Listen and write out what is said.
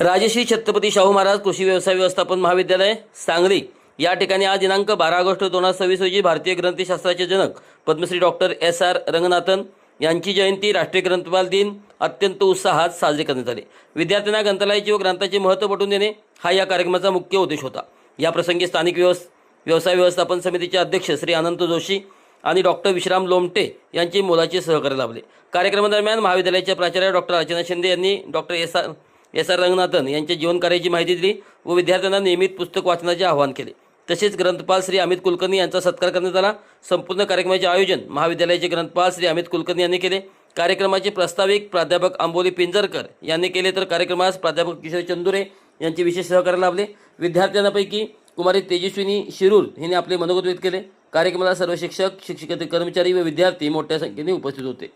राजश्री छत्रपती शाहू महाराज कृषी व्यवसाय व्यवस्थापन महाविद्यालय सांगली या ठिकाणी आज दिनांक 12 ऑगस्ट 2026 रोजी भारतीय ग्रंथशास्त्राचे जनक पद्मश्री डॉक्टर एस.आर. रंगनाथन यांची जयंती राष्ट्रीय ग्रंथपाल दिन अत्यंत उत्साहात साजरे करण्यात आले। विद्यार्थ्यांना ग्रंथालयाचे व ग्रंथाचे महत्त्व पटवून देणे हा या कार्यक्रमाचा मुख्य उद्देश होता। या प्रसंगी स्थानिक व्यवसाय व्यवस्थापन समितीचे अध्यक्ष श्री अनंत जोशी आणि डॉक्टर विश्राम लोमटे यांचे मोलाचे सहकार्य लाभले। कार्यक्रमादरम्यान महाविद्यालयाच्या प्राचार्य डॉक्टर अर्चना शिंदे यांनी डॉक्टर एस.आर. रंगनाथन यांच्या जीवनकार्याची माहिती दिली व विद्यार्थ्यांना नियमित पुस्तक वाचनाचे आवाहन केले। तसेच ग्रंथपाल श्री अमित कुलकर्णी यांचा सत्कार करण्यात आला। संपूर्ण कार्यक्रमाचे आयोजन महाविद्यालयाचे ग्रंथपाल श्री अमित कुलकर्णी यांनी केले। कार्यक्रमाचे प्रास्ताविक प्राध्यापक आंबोली पिंजरकर यांनी केले तर कार्यक्रमास प्राध्यापक किशोर चंदुरे यांचे विशेष सहकार्य लाभले। विद्यार्थ्यांपैकी कुमारी तेजस्विनी शिरूर हिने आपले मनोगत व्यक्त केले। कार्यक्रमाला सर्व शिक्षक, शिक्षकेतर कर्मचारी व विद्यार्थी मोठ्या संख्येने उपस्थित होते।